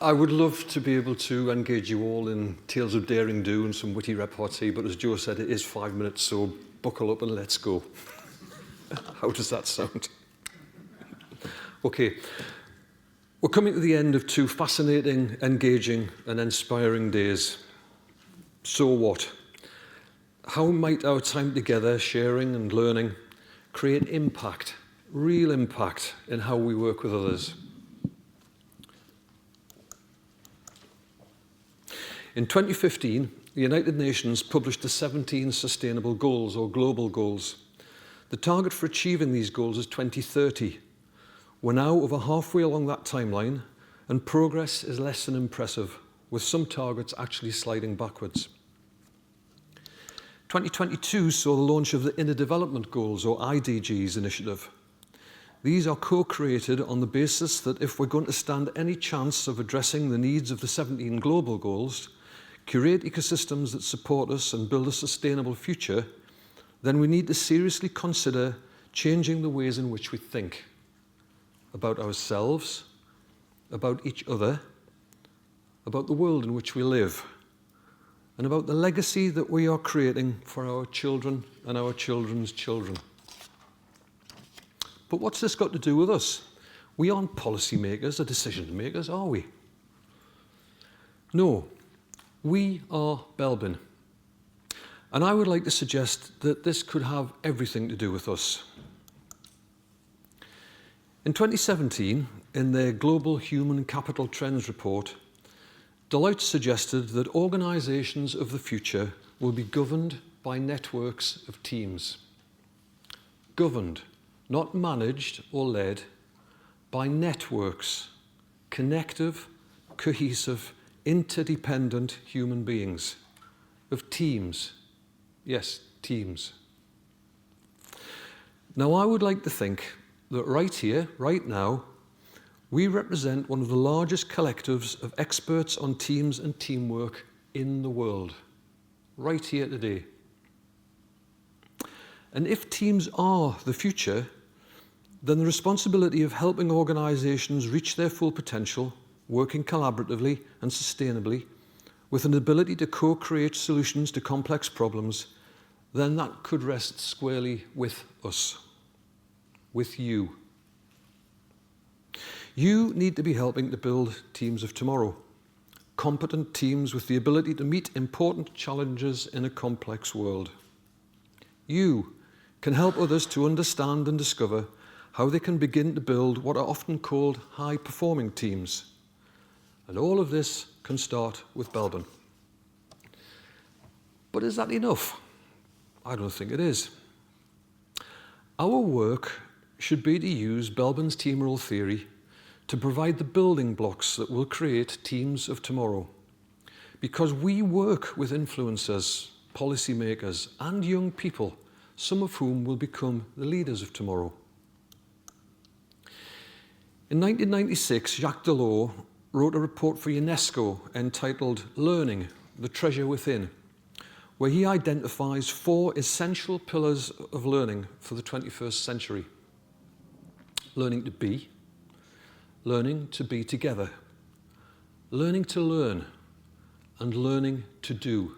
I would love to be able to engage you all in tales of daring do and some witty repartee, but as Joe said, it is 5 minutes, so buckle up and let's go. How does that sound? Okay, we're coming to the end of 2 fascinating, engaging and inspiring days. So what? How might our time together, sharing and learning, create impact, real impact in how we work with others? In 2015, the United Nations published the 17 Sustainable Goals, or Global Goals. The target for achieving these goals is 2030. We're now over halfway along that timeline, and progress is less than impressive, with some targets actually sliding backwards. 2022 saw the launch of the Inner Development Goals, or IDGs, initiative. These are co-created on the basis that if we're going to stand any chance of addressing the needs of the 17 global goals, curate ecosystems that support us and build a sustainable future, then we need to seriously consider changing the ways in which we think about ourselves, about each other, about the world in which we live, and about the legacy that we are creating for our children and our children's children. But what's this got to do with us? We aren't policymakers or decision makers, are we? No. We are Belbin. And I would like to suggest that this could have everything to do with us. In 2017, in their Global Human Capital Trends report, Deloitte suggested that organisations of the future will be governed by networks of teams. Governed, not managed or led, by networks, connective, cohesive, interdependent human beings, of teams. Yes, teams. Now, I would like to think that right here, right now, we represent one of the largest collectives of experts on teams and teamwork in the world, right here today. And if teams are the future, then the responsibility of helping organisations reach their full potential, working collaboratively and sustainably, with an ability to co-create solutions to complex problems, then that could rest squarely with us, with you. You need to be helping to build teams of tomorrow, competent teams with the ability to meet important challenges in a complex world. You can help others to understand and discover how they can begin to build what are often called high-performing teams. And all of this can start with Belbin. But is that enough? I don't think it is. Our work should be to use Belbin's team role theory to provide the building blocks that will create teams of tomorrow. Because we work with influencers, policymakers, and young people, some of whom will become the leaders of tomorrow. In 1996, Jacques Delors wrote a report for UNESCO entitled Learning, the Treasure Within, where he identifies 4 essential pillars of learning for the 21st century. Learning to be together, learning to learn, and learning to do.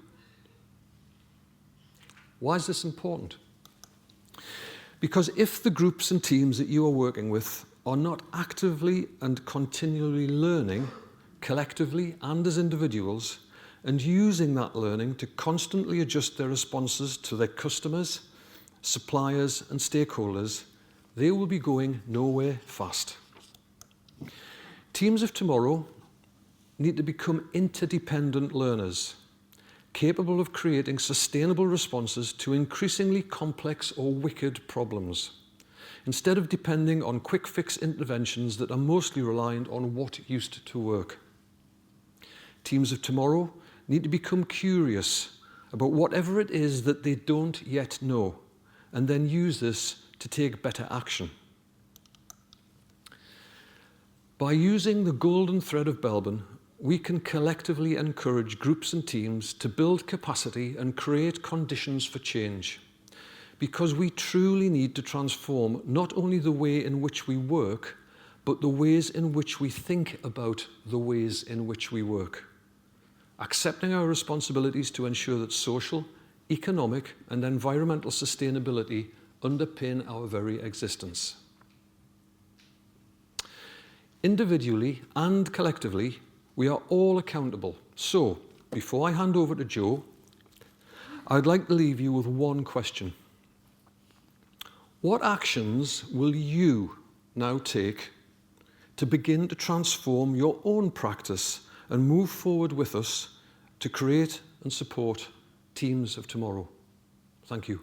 Why is this important? Because if the groups and teams that you are working with are not actively and continually learning, collectively and as individuals, and using that learning to constantly adjust their responses to their customers, suppliers, and stakeholders, they will be going nowhere fast. Teams of tomorrow need to become interdependent learners, capable of creating sustainable responses to increasingly complex or wicked problems, instead of depending on quick-fix interventions that are mostly reliant on what used to work. Teams of tomorrow need to become curious about whatever it is that they don't yet know, and then use this to take better action. By using the golden thread of Belbin, we can collectively encourage groups and teams to build capacity and create conditions for change, because we truly need to transform not only the way in which we work, but the ways in which we think about the ways in which we work. Accepting our responsibilities to ensure that social, economic, and environmental sustainability underpin our very existence. Individually and collectively, we are all accountable. So, before I hand over to Joe, I'd like to leave you with one question. What actions will you now take to begin to transform your own practice and move forward with us to create and support teams of tomorrow? Thank you.